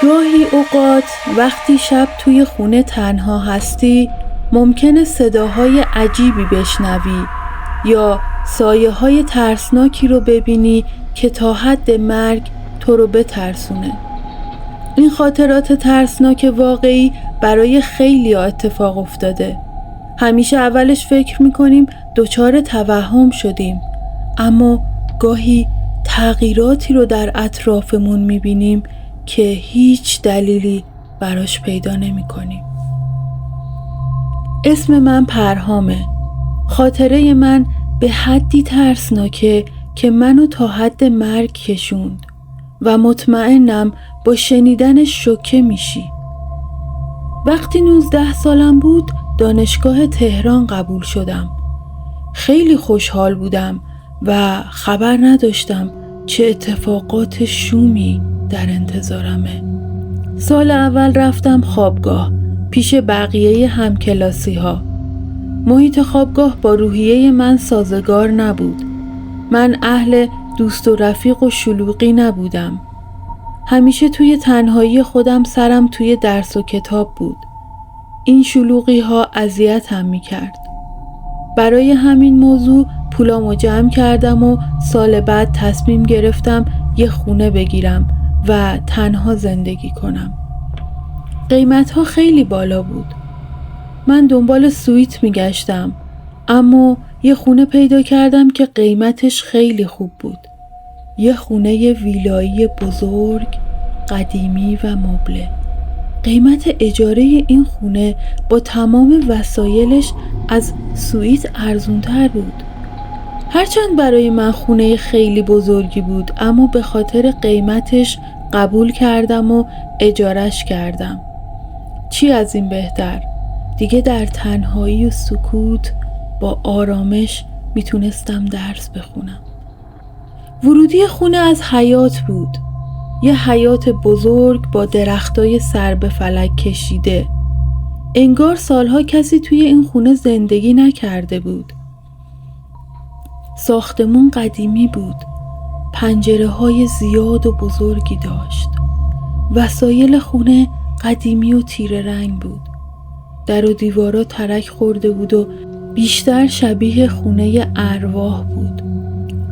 گاهی اوقات وقتی شب توی خونه تنها هستی ممکنه صداهای عجیبی بشنوی یا سایه‌های ترسناکی رو ببینی که تا حد مرگ تو رو بترسونه. این خاطرات ترسناک واقعی برای خیلی اتفاق افتاده. همیشه اولش فکر میکنیم دچار توهم شدیم، اما گاهی تغییراتی رو در اطرافمون میبینیم که هیچ دلیلی براش پیدا نمیکنیم. اسم من پرهامه. خاطره من به حدی ترسناکه که منو تا حد مرگ کشوند و مطمئنم با شنیدنش شوکه میشی. وقتی 19 سالم بود دانشگاه تهران قبول شدم. خیلی خوشحال بودم و خبر نداشتم چه اتفاقات شومی در انتظارمه. سال اول رفتم خوابگاه پیش بقیه همکلاسی ها. محیط خوابگاه با روحیه من سازگار نبود. من اهل دوست و رفیق و شلوغی نبودم. همیشه توی تنهایی خودم سرم توی درس و کتاب بود. این شلوغی ها اذیتم می‌کرد. برای همین موضوع پولامو جمع کردم و سال بعد تصمیم گرفتم یه خونه بگیرم و تنها زندگی کنم. قیمت‌ها خیلی بالا بود. من دنبال سویت میگشتم، اما یه خونه پیدا کردم که قیمتش خیلی خوب بود. یه خونه ویلایی بزرگ، قدیمی و مبله. قیمت اجاره این خونه با تمام وسایلش از سویت ارزونتر بود. هرچند برای من خونه خیلی بزرگی بود، اما به خاطر قیمتش قبول کردم و اجارش کردم. چی از این بهتر؟ دیگه در تنهایی و سکوت با آرامش میتونستم درس بخونم. ورودی خونه از حیاط بود. یه حیاط بزرگ با درختای سر به فلک کشیده. انگار سالها کسی توی این خونه زندگی نکرده بود. ساختمون قدیمی بود. پنجره‌های زیاد و بزرگی داشت. وسایل خونه قدیمی و تیره رنگ بود. در و دیوارا ترک خورده بود و بیشتر شبیه خونه ارواح بود.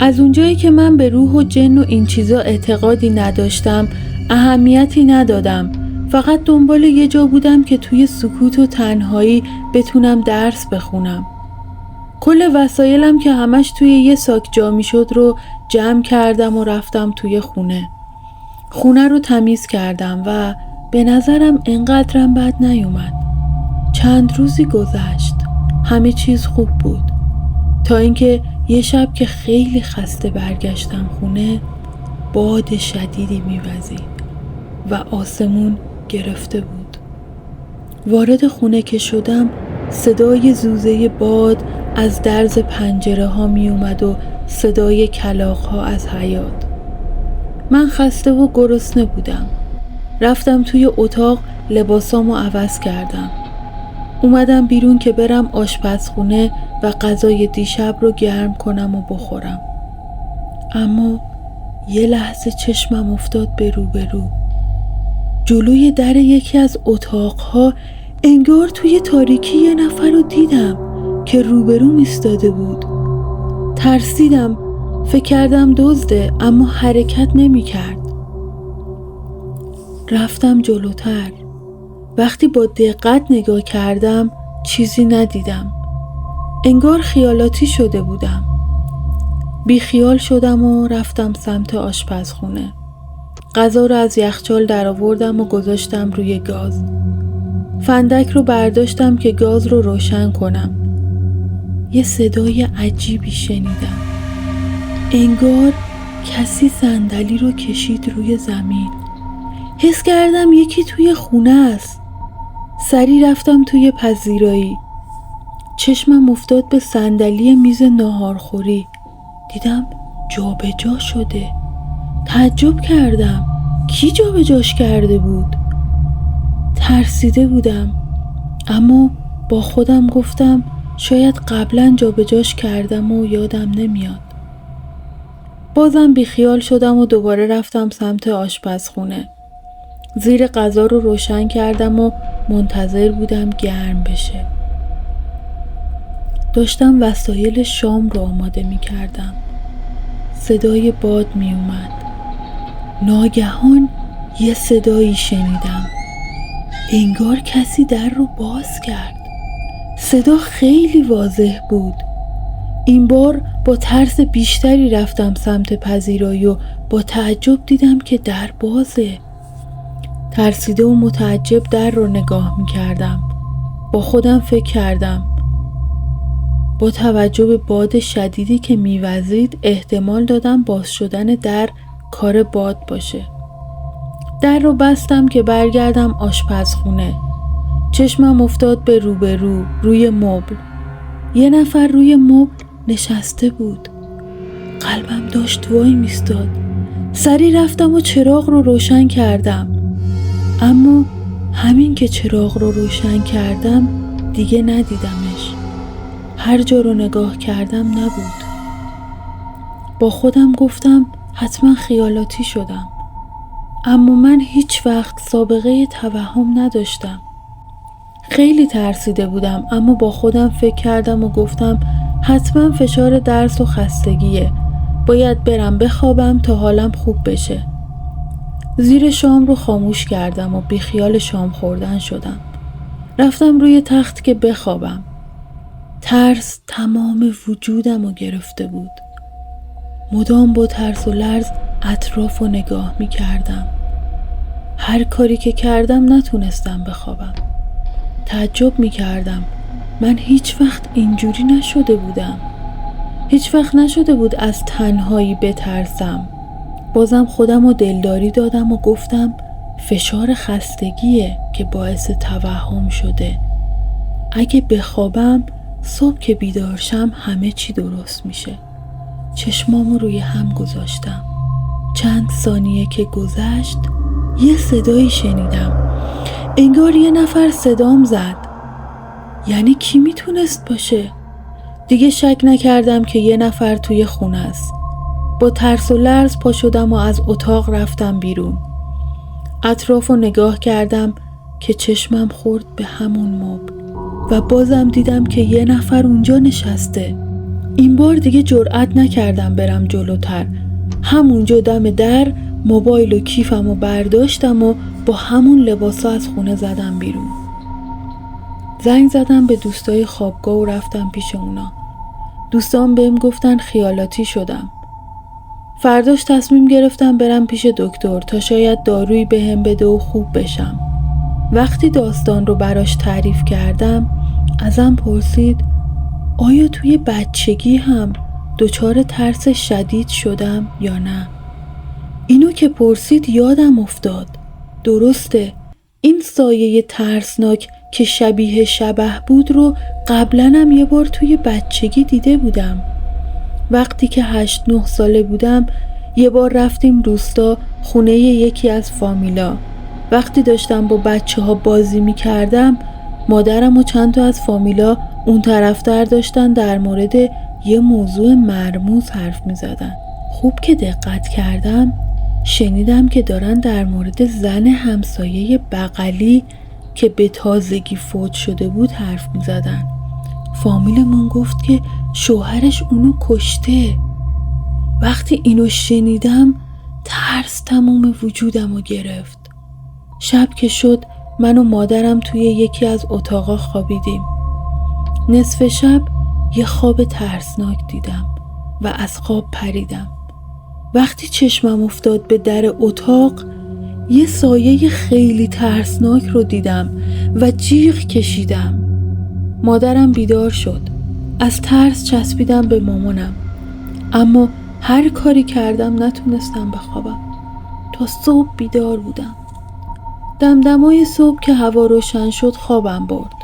از اونجایی که من به روح و جن و این چیزا اعتقادی نداشتم، اهمیتی ندادم. فقط دنبال یه جا بودم که توی سکوت و تنهایی بتونم درس بخونم. کل وسایلم که همش توی یه ساک جا می شد رو جمع کردم و رفتم توی خونه. خونه رو تمیز کردم و به نظرم انقدرم بد نیومد. چند روزی گذشت. همه چیز خوب بود. تا اینکه یه شب که خیلی خسته برگشتم خونه، باد شدیدی میوزید و آسمون گرفته بود. وارد خونه که شدم صدای زوزه باد از درز پنجره ها می اومد و صدای کلاغ ها از حیاط. من خسته و گرسنه بودم. رفتم توی اتاق لباسامو عوض کردم. اومدم بیرون که برم آشپزخونه و غذای دیشب رو گرم کنم و بخورم. اما یه لحظه چشمم افتاد به روبرو. جلوی در یکی از اتاقها انگار توی تاریکی یه نفر رو دیدم که روبروم ایستاده بود. ترسیدم، فکر کردم دزده، اما حرکت نمی کرد. رفتم جلوتر. وقتی با دقت نگاه کردم چیزی ندیدم. انگار خیالاتی شده بودم. بی خیال شدم و رفتم سمت آشپزخونه. غذا رو از یخچال در آوردم و گذاشتم روی گاز. فندک رو برداشتم که گاز رو روشن کنم. یه صدای عجیبی شنیدم. انگار کسی صندلی رو کشید روی زمین. حس کردم یکی توی خونه است. سریع رفتم توی پذیرایی. چشمم افتاد به صندلی میز ناهارخوری. دیدم جابجا شده. تعجب کردم. کی جابجاش کرده بود؟ ترسیده بودم، اما با خودم گفتم شاید قبلا جابجاش کردم و یادم نمیاد. بازم بیخیال شدم و دوباره رفتم سمت آشپزخونه. زیر غذا رو روشن کردم و منتظر بودم گرم بشه. داشتم وسایل شام رو آماده می کردم. صدای باد می اومد. ناگهان یه صدایی شنیدم. انگار کسی در رو باز کرد. صدا خیلی واضح بود. این بار با ترس بیشتری رفتم سمت پذیرایی و با تعجب دیدم که در بازه. ترسیده و متعجب در رو نگاه می کردم. با خودم فکر کردم با توجه به باد شدیدی که میوزید احتمال دادم باز شدن در کار باد باشه. در رو بستم که برگردم آشپزخونه. چشمم افتاد به روبرو روی مبل. یه نفر روی مبل نشسته بود. قلبم داشت وای میستاد. سریع رفتم و چراغ رو روشن کردم. اما همین که چراغ رو روشن کردم دیگه ندیدمش. هر جا رو نگاه کردم نبود. با خودم گفتم حتما خیالاتی شدم. اما من هیچ وقت سابقه توهم نداشتم. خیلی ترسیده بودم اما با خودم فکر کردم و گفتم حتما فشار درس و خستگیه. باید برم بخوابم تا حالم خوب بشه. زیر شام رو خاموش کردم و بیخیال شام خوردن شدم. رفتم روی تخت که بخوابم. ترس تمام وجودم رو گرفته بود. مدام با ترس و لرز اطراف رو نگاه می کردم. هر کاری که کردم نتونستم بخوابم. تعجب می کردم. من هیچ وقت اینجوری نشده بودم. هیچ وقت نشده بود از تنهایی بترسم. بازم خودم رو دلداری دادم و گفتم فشار خستگیه که باعث توهم شده. اگه بخوابم صبح که بیدار شم همه چی درست میشه. چشمامو روی هم گذاشتم. چند ثانیه که گذشت یه صدایی شنیدم. انگار یه نفر صدام زد. یعنی کی میتونست باشه؟ دیگه شک نکردم که یه نفر توی خونه است. با ترس و لرز پا شدم و از اتاق رفتم بیرون. اطراف رو نگاه کردم که چشمم خورد به همون مبل و بازم دیدم که یه نفر اونجا نشسته. این بار دیگه جرئت نکردم برم جلوتر. همونجا دم در موبایل و کیفم رو برداشتم و با همون لباسا از خونه زدم بیرون. زنگ زدم به دوستای خوابگاه و رفتم پیش اونا. دوستان بهم گفتن خیالاتی شدم. فرداش تصمیم گرفتم برم پیش دکتر تا شاید دارویی بهم بده و خوب بشم. وقتی داستان رو براش تعریف کردم ازم پرسید آیا توی بچگی هم دچار ترس شدید شدم یا نه؟ اینو که پرسید یادم افتاد. درسته، این سایه ترسناک که شبیه شبح بود رو قبلا هم یه بار توی بچگی دیده بودم. وقتی که 8-9 ساله بودم یه بار رفتیم روستا خونه یکی از فامیلا. وقتی داشتم با بچه ها بازی می کردم مادرم و چند تا از فامیلا اون طرفتر داشتن در مورد یه موضوع مرموز حرف می زدن. خوب که دقت کردم شنیدم که دارن در مورد زن همسایه بغلی که به تازگی فوت شده بود حرف می زدن. فامیلمون گفت که شوهرش اونو کشته. وقتی اینو شنیدم ترس تمام وجودم رو گرفت. شب که شد من و مادرم توی یکی از اتاقا خوابیدیم. نصف شب یه خواب ترسناک دیدم و از خواب پریدم. وقتی چشمم افتاد به در اتاق یه سایه خیلی ترسناک رو دیدم و جیغ کشیدم. مادرم بیدار شد. از ترس چسبیدم به مامانم. اما هر کاری کردم نتونستم بخوابم. تا صبح بیدار بودم. دمدمای صبح که هوا روشن شد خوابم برد.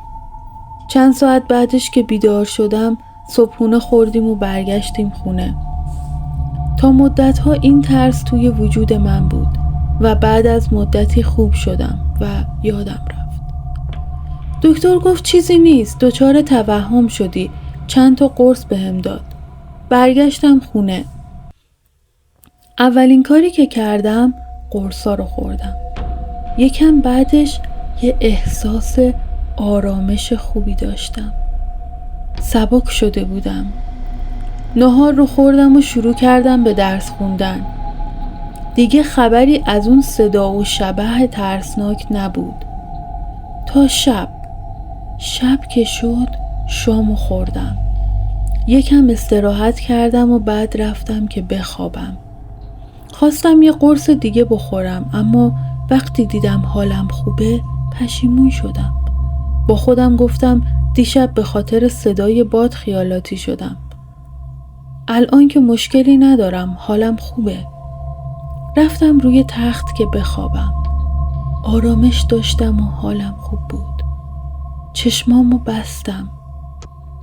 چند ساعت بعدش که بیدار شدم صبحونه خوردیم و برگشتیم خونه. تا مدتها این ترس توی وجود من بود و بعد از مدتی خوب شدم و یادم رفت. دکتر گفت چیزی نیست، دچار توهم شدی. چند تا قرص بهم داد. برگشتم خونه. اولین کاری که کردم قرصا رو خوردم. یکم بعدش یه احساس آرامش خوبی داشتم. سبک شده بودم. نهار رو خوردم و شروع کردم به درس خوندن. دیگه خبری از اون صدا و شبح ترسناک نبود. تا شب که شد شامو خوردم. یکم استراحت کردم و بعد رفتم که بخوابم. خواستم یه قرص دیگه بخورم، اما وقتی دیدم حالم خوبه پشیمون شدم. با خودم گفتم دیشب به خاطر صدای باد خیالاتی شدم. الان که مشکلی ندارم، حالم خوبه. رفتم روی تخت که بخوابم. آرامش داشتم و حالم خوب بود. چشمامو بستم.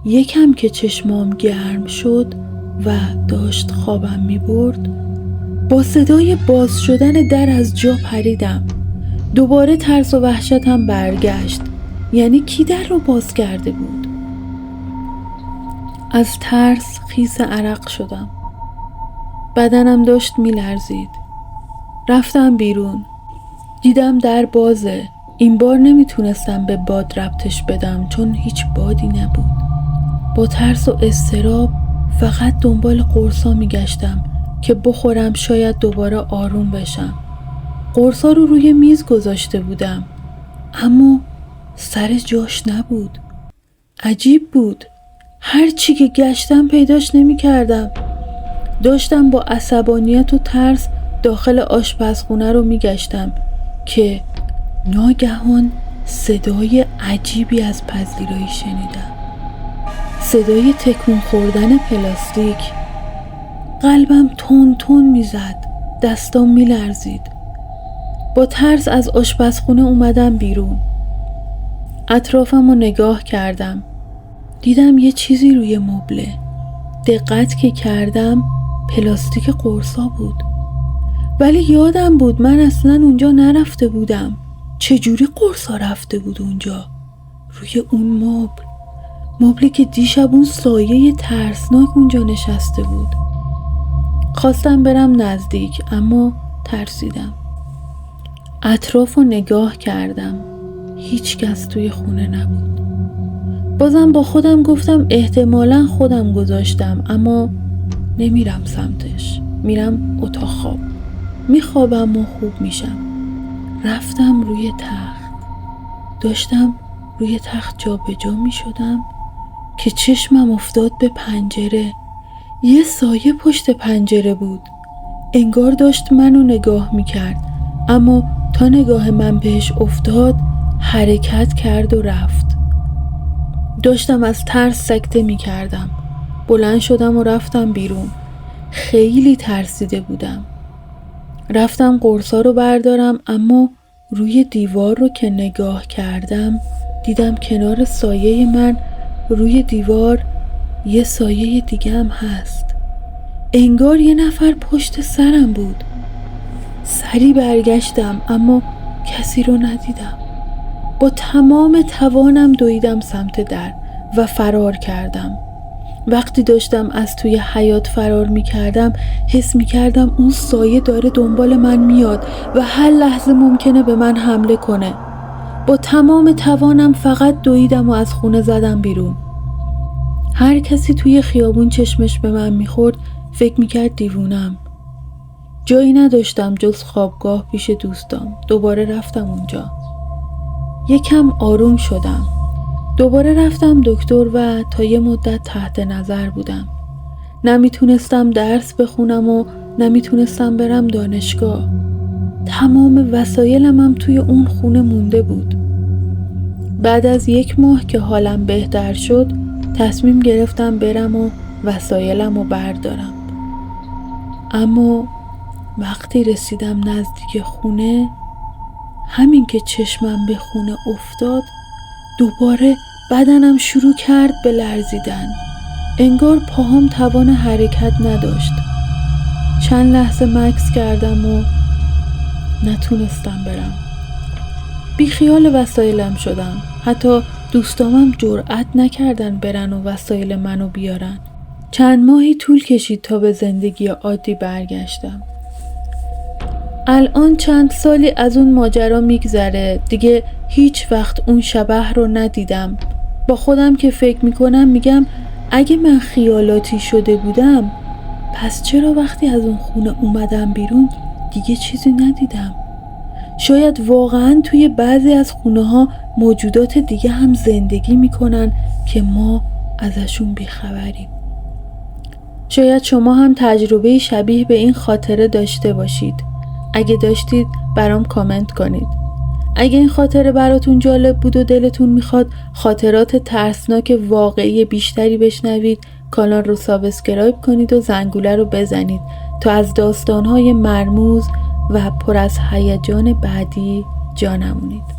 یکم که چشمام گرم شد و داشت خوابم می برد، با صدای باز شدن در از جا پریدم. دوباره ترس و وحشتم برگشت. یعنی کی در رو باز کرده بود؟ از ترس خیس عرق شدم. بدنم داشت می لرزید. رفتم بیرون. دیدم در بازه. این بار نمیتونستم به باد ربطش بدم چون هیچ بادی نبود. با ترس و اضطراب فقط دنبال قرصا میگشتم که بخورم شاید دوباره آروم بشم. قرصا رو روی میز گذاشته بودم، اما سر جاش نبود. عجیب بود. هر چی که گشتم پیداش نمی کردم. داشتم با عصبانیت و ترس داخل آشپزخونه رو می گشتم که ناگهان صدای عجیبی از پذیرایی شنیدم. صدای تکون خوردن پلاستیک. قلبم تون تون می زد. دستام می لرزید. با ترس از آشپزخونه اومدم بیرون. اطرافم رو نگاه کردم. دیدم یه چیزی روی مبله. دقت که کردم پلاستیک قرصا بود. ولی یادم بود من اصلا اونجا نرفته بودم. چجوری قرصا رفته بود اونجا؟ روی اون مبلی که دیشب اون سایه ترسناک اونجا نشسته بود. خواستم برم نزدیک، اما ترسیدم. اطراف رو نگاه کردم. هیچ کس توی خونه نبود. بازم با خودم گفتم احتمالاً خودم گذاشتم، اما نمیرم سمتش. میرم اتاق خواب. میخوابم و خوب میشم. رفتم روی تخت. داشتم روی تخت جا به جا میشدم که چشمم افتاد به پنجره. یه سایه پشت پنجره بود. انگار داشت منو نگاه میکرد، اما تا نگاه من بهش افتاد حرکت کرد و رفت. داشتم از ترس سکته میکردم. بلند شدم و رفتم بیرون. خیلی ترسیده بودم. رفتم قرصا رو بردارم، اما روی دیوار رو که نگاه کردم دیدم کنار سایه من روی دیوار یه سایه دیگه هم هست. انگار یه نفر پشت سرم بود. سری برگشتم، اما کسی رو ندیدم. با تمام توانم دویدم سمت در و فرار کردم. وقتی داشتم از توی حیاط فرار می کردم حس می کردم اون سایه داره دنبال من میاد و هر لحظه ممکنه به من حمله کنه. با تمام توانم فقط دویدم و از خونه زدم بیرون. هر کسی توی خیابون چشمش به من میخورد فکر میکرد دیوونم. جایی نداشتم جز خوابگاه پیش دوستام. دوباره رفتم اونجا. یکم آروم شدم. دوباره رفتم دکتر و تا یه مدت تحت نظر بودم. نمیتونستم درس بخونم و نمیتونستم برم دانشگاه. تمام وسایلم هم توی اون خونه مونده بود. بعد از 1 ماه که حالم بهتر شد تصمیم گرفتم برم و وسایلم رو بردارم. اما وقتی رسیدم نزدیک خونه، همین که چشمم به خونه افتاد دوباره بدنم شروع کرد به لرزیدن. انگار پاهام توان حرکت نداشت. چند لحظه مکث کردم و نتونستم برم. بیخیال وسایلم شدم. حتی دوستامم جرئت نکردن برن و وسایل منو بیارن. چند ماهی طول کشید تا به زندگی عادی برگشتم. الان چند سالی از اون ماجرا میگذره، دیگه هیچ وقت اون شبح رو ندیدم. با خودم که فکر میکنم میگم اگه من خیالاتی شده بودم پس چرا وقتی از اون خونه اومدم بیرون دیگه چیزی ندیدم؟ شاید واقعا توی بعضی از خونه ها موجودات دیگه هم زندگی میکنن که ما ازشون بیخبریم. شاید شما هم تجربه شبیه به این خاطره داشته باشید. اگه داشتید برام کامنت کنید. اگه این خاطره براتون جالب بود و دلتون میخواد خاطرات ترسناک واقعی بیشتری بشنوید، کانال رو سابسکرایب کنید و زنگوله رو بزنید تا از داستانهای مرموز و پر از هیجان بعدی جا نمونید.